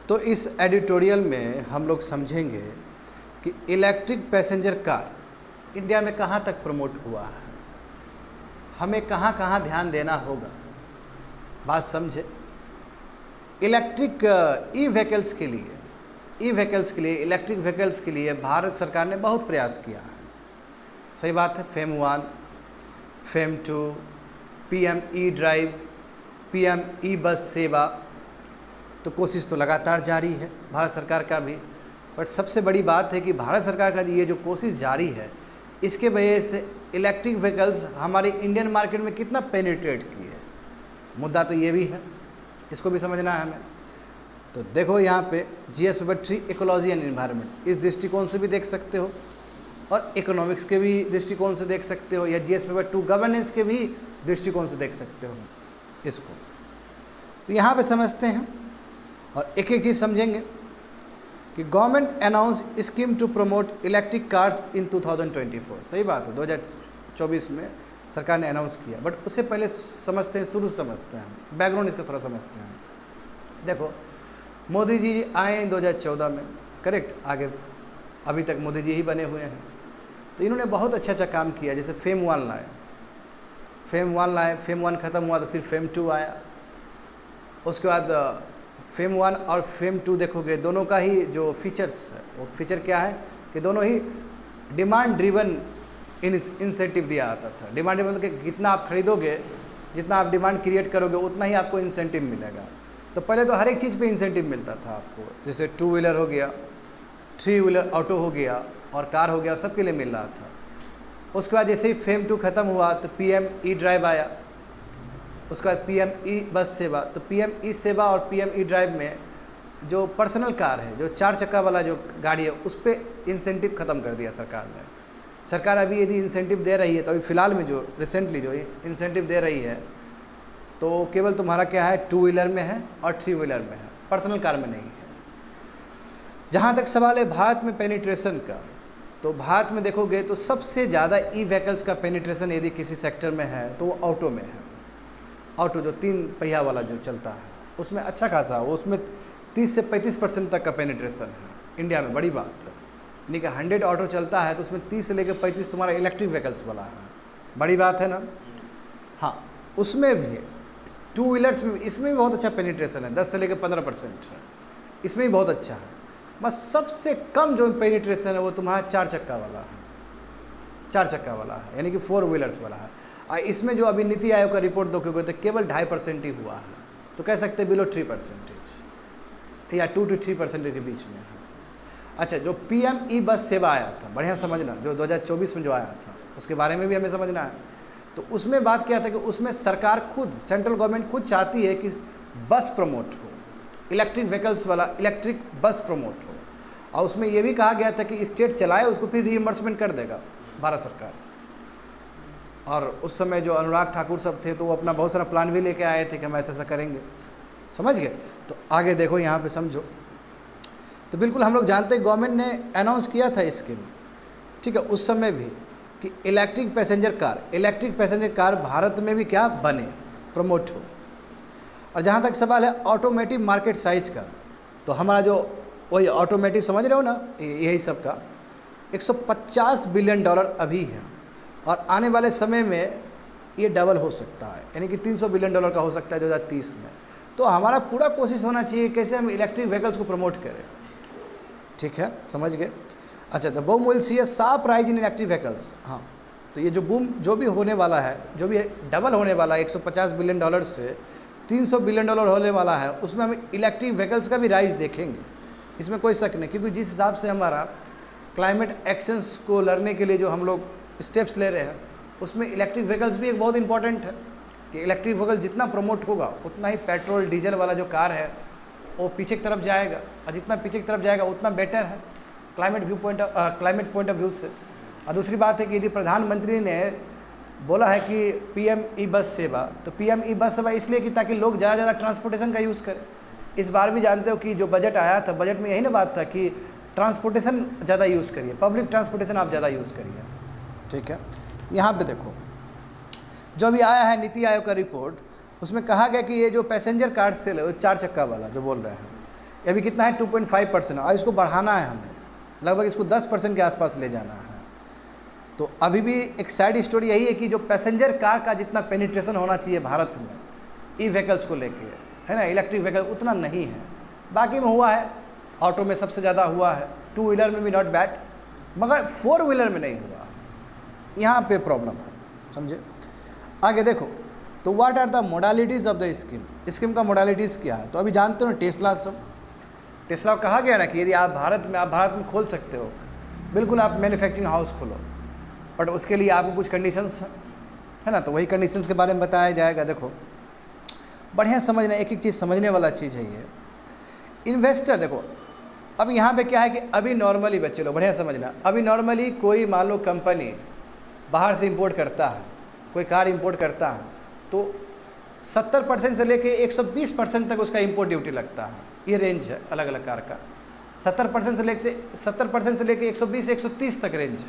तो इस एडिटोरियल में हम लोग समझेंगे कि इलेक्ट्रिक पैसेंजर कार इंडिया में कहाँ तक प्रमोट हुआ है, हमें कहाँ कहाँ ध्यान देना होगा। बात समझे। इलेक्ट्रिक ई व्हीकल्स के लिए इलेक्ट्रिक व्हीकल्स के लिए भारत सरकार ने बहुत प्रयास किया है। सही बात है। FAME 1, FAME 2, PM E drive, PM E bus Sewa, तो कोशिश तो लगातार जारी है भारत सरकार का भी। बट सबसे बड़ी बात है कि भारत सरकार का ये जो कोशिश जारी है, इसके वजह से इलेक्ट्रिक व्हीकल्स हमारे इंडियन मार्केट में कितना पेनिट्रेट किए है, मुद्दा तो ये भी है, इसको भी समझना है हमें। तो देखो यहाँ पे GS paper 3 ecology and environment, इस दृष्टिकोण से भी देख सकते हो और इकोनॉमिक्स के भी दृष्टिकोण से देख सकते हो, या जीएस पेपर 2 गवर्नेंस के भी दृष्टिकोण से देख सकते हो इसको। तो यहाँ पे समझते हैं और एक एक चीज़ समझेंगे कि government announce scheme to promote electric cars in 2024। सही बात है, 2024 में सरकार ने अनाउंस किया। बट उससे पहले समझते हैं, शुरू समझते हैं, बैकग्राउंड इसका थोड़ा समझते हैं। देखो, मोदी जी आए 2014 में, करेक्ट। आगे अभी तक मोदी जी ही बने हुए हैं। तो इन्होंने बहुत अच्छा काम किया। जैसे फेम 1 लाए, फेम 1 ख़त्म हुआ तो फिर फेम 2 आया। उसके बाद फेम 1 और फेम 2 देखोगे, दोनों का ही जो फीचर्स है, वो फीचर क्या है कि दोनों ही डिमांड ड्रिवन इंसेंटिव दिया आता था। डिमांड ड्रिवन कि जितना आप खरीदोगे, जितना आप डिमांड क्रिएट करोगे, उतना ही आपको इंसेंटिव मिलेगा। तो पहले तो हर एक चीज़ पे इंसेंटिव मिलता था आपको, जैसे 2 व्हीलर हो गया, 3 व्हीलर ऑटो हो गया और कार हो गया, सबके लिए मिल रहा था। उसके बाद जैसे ही फेम 2 ख़त्म हुआ तो पीएम ई ड्राइव आया। उसके बाद पीएम ई बस सेवा। तो पीएम ई सेवा और पीएम ई ड्राइव में जो पर्सनल कार है, जो 4 चक्का वाला जो गाड़ी है, उस पर इंसेंटिव ख़त्म कर दिया सरकार ने। सरकार अभी यदि इंसेंटिव दे रही है तो अभी फ़िलहाल में जो रिसेंटली जो इंसेंटिव दे रही है तो केवल तुम्हारा क्या है, 2 व्हीलर में है और 3 व्हीलर में है, पर्सनल कार में नहीं है। जहाँ तक सवाल है भारत में पेनिट्रेशन का, तो भारत में देखोगे तो सबसे ज़्यादा ई व्हीकल्स का पेनिट्रेशन यदि किसी सेक्टर में है तो वो ऑटो में है। ऑटो जो 3 पहिया वाला जो चलता है, उसमें अच्छा खासा, उसमें 30 से 35% तक का पेनिट्रेशन है इंडिया में। बड़ी बात है, यानी कि 100 ऑटो चलता है तो उसमें 30 से लेकर 35 तुम्हारा इलेक्ट्रिक व्हीकल्स वाला है। बड़ी बात है ना। हाँ, उसमें भी 2 व्हीलर्स में, इसमें भी बहुत अच्छा पेनिट्रेशन है, 10 से लेकर 15% है, इसमें भी बहुत अच्छा है। बस सबसे कम जो पेनिट्रेशन है वो तुम्हारा 4 चक्का वाला है, 4 चक्का वाला है, यानी कि 4 व्हीलर्स वाला है। और इसमें जो अभी नीति आयोग का रिपोर्ट देखोगे तो केवल 2.5% ही हुआ है, तो कह सकते हैं बिलो 3% या 2 to 3% के बीच में है। अच्छा, जो पीएम ई बस सेवा आया था, बढ़िया समझना, जो 2024 में जो आया था उसके बारे में भी हमें समझना है। तो उसमें बात क्या था कि उसमें सरकार खुद, सेंट्रल गवर्नमेंट खुद चाहती है कि बस प्रमोट हो, इलेक्ट्रिक व्हीकल्स वाला इलेक्ट्रिक बस प्रमोट हो। और उसमें ये भी कहा गया था कि स्टेट चलाए उसको फिर रीइंबर्समेंट कर देगा भारत सरकार। और उस समय जो अनुराग ठाकुर सब थे तो वो अपना बहुत सारा प्लान भी लेके आए थे कि हम ऐसा करेंगे। समझ गए। तो आगे देखो, यहाँ पे समझो। तो बिल्कुल हम लोग जानते हैं गवर्नमेंट ने अनाउंस किया था स्कीम, ठीक है, उस समय भी कि इलेक्ट्रिक पैसेंजर कार भारत में भी क्या बने, प्रमोट हो। और जहाँ तक सवाल है ऑटोमेटिव मार्केट साइज का, तो हमारा जो वही ऑटोमेटिव समझ रहे हो ना, यही सब का $150 बिलियन अभी है और आने वाले समय में ये डबल हो सकता है, यानी कि $300 बिलियन का हो सकता है 2030 में। तो हमारा पूरा कोशिश होना चाहिए कैसे हम इलेक्ट्रिक व्हीकल्स को प्रमोट करें। ठीक है, समझ गए। अच्छा, the boom will see A sharp rise in electric vehicles. हाँ, तो ये जो बूम जो भी होने वाला है, जो भी डबल होने वाला है, $150 बिलियन से $300 बिलियन होने वाला है, उसमें हम इलेक्ट्रिक व्हीकल्स का भी राइज देखेंगे, इसमें कोई शक नहीं। क्योंकि जिस हिसाब से हमारा क्लाइमेट एक्शंस को लड़ने के लिए जो हम लोग स्टेप्स ले रहे हैं, उसमें इलेक्ट्रिक व्हीकल्स भी एक बहुत इंपॉर्टेंट है कि इलेक्ट्रिक व्हीकल जितना प्रमोट होगा उतना ही पेट्रोल डीजल वाला जो कार है वो पीछे की तरफ जाएगा, और जितना पीछे की तरफ जाएगा उतना बेटर है क्लाइमेट पॉइंट ऑफ व्यू से। और दूसरी बात है कि यदि प्रधानमंत्री ने बोला है कि पीएम ई बस सेवा, तो पीएम ई बस सेवा इसलिए कि ताकि लोग ज़्यादा ट्रांसपोर्टेशन का यूज़ करें। इस बार भी जानते हो कि जो बजट आया था, बजट में यही ना बात था कि ट्रांसपोर्टेशन ज़्यादा यूज़ करिए, पब्लिक ट्रांसपोर्टेशन आप ज़्यादा यूज़ करिए। ठीक है, यहाँ पे देखो जो भी आया है नीति आयोग का रिपोर्ट, उसमें कहा गया कि ये जो पैसेंजर कार सेल है, 4 चक्का वाला जो बोल रहे हैं, अभी कितना है 2.5%, और इसको बढ़ाना है हमें, लगभग इसको 10% के आसपास ले जाना है। तो अभी भी एक सैड स्टोरी यही है कि जो पैसेंजर कार का जितना पेनिट्रेशन होना चाहिए भारत में ई व्हीकल्स को लेके, है ना, इलेक्ट्रिक व्हीकल, उतना नहीं है। बाकी में हुआ है, ऑटो में सबसे ज़्यादा हुआ है, 2 व्हीलर में भी नॉट बैड, मगर 4 व्हीलर में नहीं हुआ। यहाँ पे प्रॉब्लम है, समझे। आगे देखो, तो what are the modalities of the scheme का मोडालिटीज़ क्या है। तो अभी जानते हो टेस्ला, सब टेस्ला कहा गया ना कि यदि आप भारत में खोल सकते हो, बिल्कुल आप मैन्युफैक्चरिंग हाउस खोलो, बट उसके लिए आपको कुछ कंडीशंस है ना, तो वही कंडीशंस के बारे में बताया जाएगा। देखो बढ़िया समझना, एक एक चीज़ समझने वाला चीज़ है ये। इन्वेस्टर देखो, अब यहाँ पे क्या है कि अभी नॉर्मली बच्चे लोग बढ़िया समझना, अभी नॉर्मली कोई मान लो कंपनी बाहर से इंपोर्ट करता है, कोई कार इंपोर्ट करता है, तो 70% से लेके 120% तक उसका इंपोर्ट ड्यूटी लगता है। ये रेंज है अलग अलग कार का, 70% से लेके 120-130 तक रेंज है।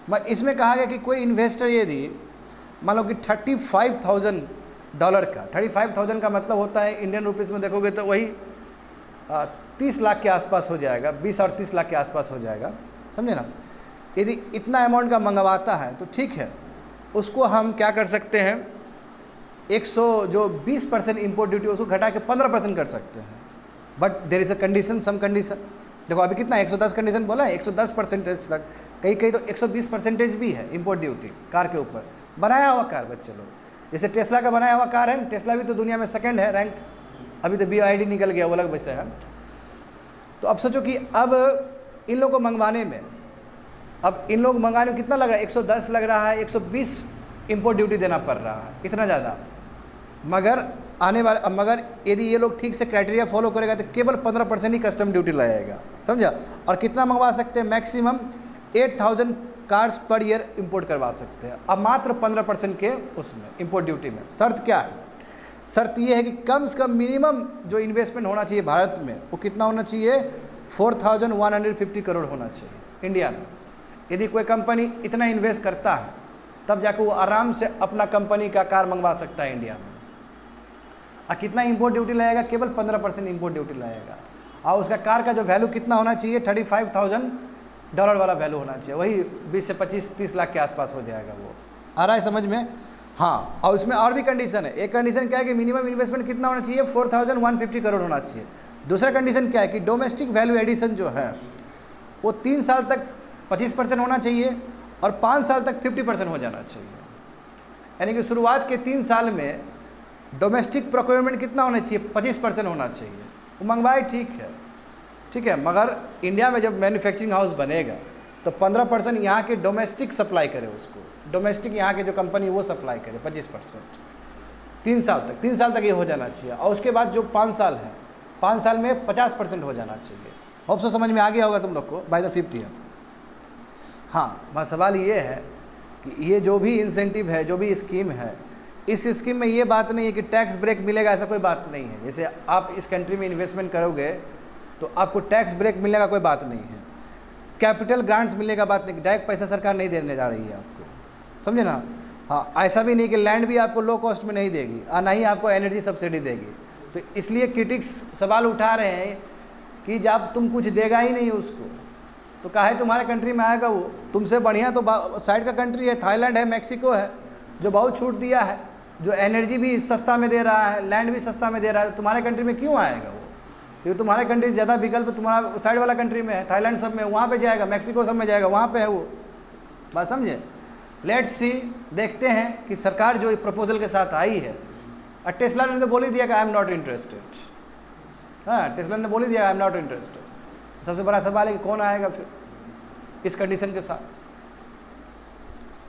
मैं इसमें कहा गया कि कोई इन्वेस्टर यदि मान लो कि $35,000 का, 35,000 का मतलब होता है इंडियन रुपीज़ में देखोगे तो वही 30 लाख के आसपास हो जाएगा, 20 और 30 लाख के आसपास हो जाएगा, समझे ना। यदि इतना अमाउंट का मंगवाता है तो ठीक है, उसको हम क्या कर सकते हैं, 20% इंपोर्ट ड्यूटी उसको घटा के 15% कर सकते हैं। But there is a condition, some condition. देखो अभी कितना 110 कंडीशन बोला है, 110% तक, कहीं कहीं तो 120% भी है इंपोर्ट ड्यूटी कार के ऊपर। बनाया हुआ कार बच्चे लोग, जैसे टेस्ला का बनाया हुआ कार है, टेस्ला भी तो दुनिया में सेकंड है रैंक, अभी तो BYD निकल गया, वो अलग विषय है। तो अब सोचो कि अब इन लोगों को मंगवाने में, कितना लग रहा है, 110 लग रहा है, 120 इंपोर्ट ड्यूटी देना पड़ रहा है, इतना ज़्यादा। मगर यदि ये लोग ठीक से क्राइटेरिया फॉलो करेगा तो केवल 15% ही कस्टम ड्यूटी लगाएगा, समझा। और कितना मंगवा सकते हैं, maximum 8,000 cars per year import करवा सकते हैं, अब मात्र 15% के उसमें इंपोर्ट ड्यूटी में। शर्त क्या है, शर्त ये है कि कम से कम मिनिमम जो इन्वेस्टमेंट होना चाहिए भारत में वो कितना होना चाहिए, 4,150 करोड़ होना चाहिए इंडिया में। यदि कोई कंपनी इतना इन्वेस्ट करता है तब जाकर वो आराम से अपना कंपनी का कार मंगवा सकता है इंडिया में। और कितना इंपोर्ट ड्यूटी लगेगा, केवल 15% इंपोर्ट ड्यूटी लगेगा। और उसका कार का जो वैल्यू कितना होना चाहिए, $35,000 वाला वैल्यू होना चाहिए, वही 20 से 25-30 लाख के आसपास हो जाएगा। वो आ रहा है समझ में। हाँ, और उसमें और भी कंडीशन है। एक कंडीशन क्या है कि मिनिमम इन्वेस्टमेंट कितना होना चाहिए, 4,150 करोड़ होना चाहिए। दूसरा कंडीशन क्या है कि डोमेस्टिक वैल्यू एडिशन जो है वो 3 साल तक 25% होना चाहिए और 5 साल तक 50% हो जाना चाहिए। यानी कि शुरुआत के 3 साल में डोमेस्टिक प्रोक्योरमेंट कितना होना चाहिए, 25% होना चाहिए। वो मंगवाए, ठीक है, मगर इंडिया में जब मैन्युफैक्चरिंग हाउस बनेगा तो 15% यहाँ के डोमेस्टिक सप्लाई करे, उसको डोमेस्टिक यहाँ के जो कंपनी वो सप्लाई करे 25%, 3 साल तक ये हो जाना चाहिए। और उसके बाद जो 5 साल है, 5 साल में 50% हो जाना चाहिए। होप सो समझ में आ गया होगा तुम लोग को बाय द 5th ईयर। हाँ, मेरा सवाल ये है कि ये जो भी इंसेंटिव है, जो भी स्कीम है, इस स्कीम में ये बात नहीं है कि टैक्स ब्रेक मिलेगा, ऐसा कोई बात नहीं है। जैसे आप इस कंट्री में इन्वेस्टमेंट करोगे तो आपको टैक्स ब्रेक मिलने का कोई बात नहीं है, कैपिटल ग्रांट्स मिलने का बात नहीं, डायरेक्ट पैसा सरकार नहीं देने जा रही है आपको, समझे ना। हाँ, ऐसा भी नहीं कि लैंड भी आपको लो कॉस्ट में नहीं देगी और ना ही आपको एनर्जी सब्सिडी देगी। तो इसलिए क्रिटिक्स सवाल उठा रहे हैं कि जब तुम कुछ देगा ही नहीं उसको तो काहे तुम्हारे कंट्री में आएगा। वो तुमसे बढ़िया तो साइड का कंट्री है, थाईलैंड है, मैक्सिको है, जो बहुत छूट दिया है, जो एनर्जी भी सस्ता में दे रहा है, लैंड भी सस्ता में दे रहा है। तुम्हारे कंट्री में क्यों आएगा वो, क्योंकि तुम्हारे कंट्री से ज़्यादा विकल्प तुम्हारा साइड वाला कंट्री में है, थाईलैंड सब में, वहाँ पे जाएगा, मैक्सिको सब में जाएगा, वहाँ पे है वो। बात समझे। लेट्स सी, देखते हैं कि सरकार जो प्रपोजल के साथ आई है, और टेस्ला ने तो बोल ही दिया कि आई एम नॉट इंटरेस्टेड। हाँ, टेस्ला ने बोल ही दिया आई एम नॉट इंटरेस्टेड। सबसे बड़ा सवाल है कि कौन आएगा फिर इस कंडीशन के साथ।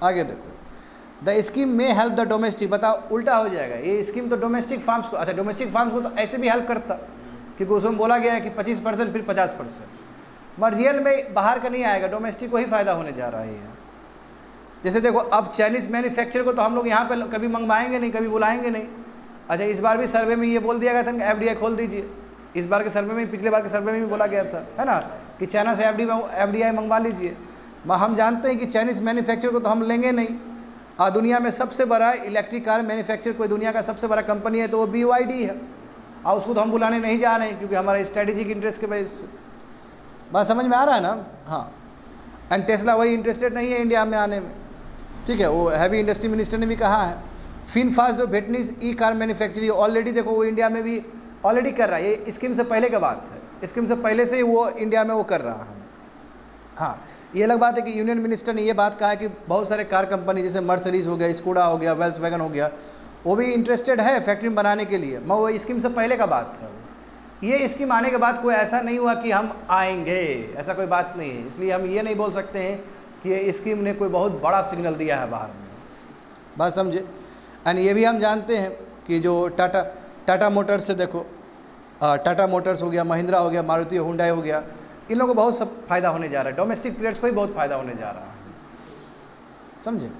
आगे देखो, द स्कीम में हेल्प द डोमेस्टिक, बताओ उल्टा हो जाएगा। ये स्कीम तो डोमेस्टिक फार्म्स को, अच्छा डोमेस्टिक फार्म्स को तो ऐसे भी हेल्प करता, क्योंकि उसमें बोला गया है कि 25% फिर 50%, मगर रियल में बाहर का नहीं आएगा, डोमेस्टिक को ही फ़ायदा होने जा रहा है। जैसे देखो, अब चाइनीज़ मैन्युफैक्चर को तो हम लोग यहाँ पे कभी मंगवाएंगे नहीं, कभी बुलाएंगे नहीं। अच्छा, इस बार भी सर्वे में ये बोल दिया गया था कि FDI खोल दीजिए। इस बार के सर्वे में, पिछले बार के सर्वे में भी बोला गया था, है ना, कि चाइना से FDI मंगवा लीजिए। हम जानते हैं कि चाइनीज़ मैन्युफैक्चर को तो हम लेंगे नहीं। और दुनिया में सबसे बड़ा इलेक्ट्रिक कार मैन्युफैक्चर, कोई दुनिया का सबसे बड़ा कंपनी है तो वो BYD है। और उसको तो हम बुलाने नहीं जा रहे हैं क्योंकि हमारा स्ट्रेटेजिक इंटरेस्ट के वजह से। बात समझ में आ रहा है ना? हाँ, एंड टेस्ला वही इंटरेस्टेड नहीं है इंडिया में आने में, ठीक है। वो हैवी इंडस्ट्री मिनिस्टर ने भी कहा है। फिनफास्ट जो वियतनामीज ई कार मैन्युफैक्चरिंग ऑलरेडी देखो वो इंडिया में भी ऑलरेडी कर रहा है, ये स्कीम से पहले का बात है, स्कीम से पहले से ही वो इंडिया में वो कर रहा है। हाँ, ये अलग बात है कि यूनियन मिनिस्टर ने ये बात कहा है कि बहुत सारे कार कंपनी जैसे मर्सिडीज हो गया, स्कूडा हो गया, वोल्क्सवैगन हो गया, वो भी इंटरेस्टेड है फैक्ट्री बनाने के लिए। मैं वो स्कीम से पहले का बात है। ये स्कीम आने के बाद कोई ऐसा नहीं हुआ कि हम आएंगे, ऐसा कोई बात नहीं है। इसलिए हम ये नहीं बोल सकते हैं कि ये स्कीम ने कोई बहुत बड़ा सिग्नल दिया है बाहर में। बात समझे? एंड ये भी हम जानते हैं कि जो टाटा मोटर्स से देखो, टाटा मोटर्स हो गया, महिंद्रा हो गया, मारुति हुंडई हो गया, इन लोगों को बहुत सब फायदा होने जा रहा है। डोमेस्टिक प्लेयर्स को ही बहुत फायदा होने जा रहा है, समझे?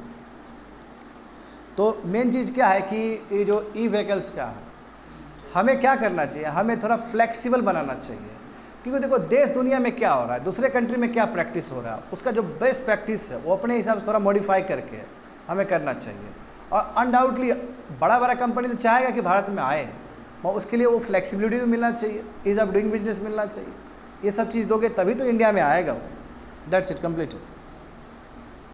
तो मेन चीज़ क्या है कि ये जो ई व्हीकल्स का है, हमें क्या करना चाहिए, हमें थोड़ा फ्लेक्सिबल बनाना चाहिए। क्योंकि देखो देश दुनिया में क्या हो रहा है, दूसरे कंट्री में क्या प्रैक्टिस हो रहा है, उसका जो बेस्ट प्रैक्टिस है वो अपने हिसाब से थोड़ा मॉडिफाई करके हमें करना चाहिए। और अनडाउटली बड़ा कंपनी तो चाहेगा कि भारत में आए, और उसके लिए वो फ्लेक्सिबिलिटी भी मिलना चाहिए, ईज़ ऑफ डूइंग बिजनेस मिलना चाहिए। ये सब चीज़ दोगे तभी तो इंडिया में आएगा वो। That's it, completed.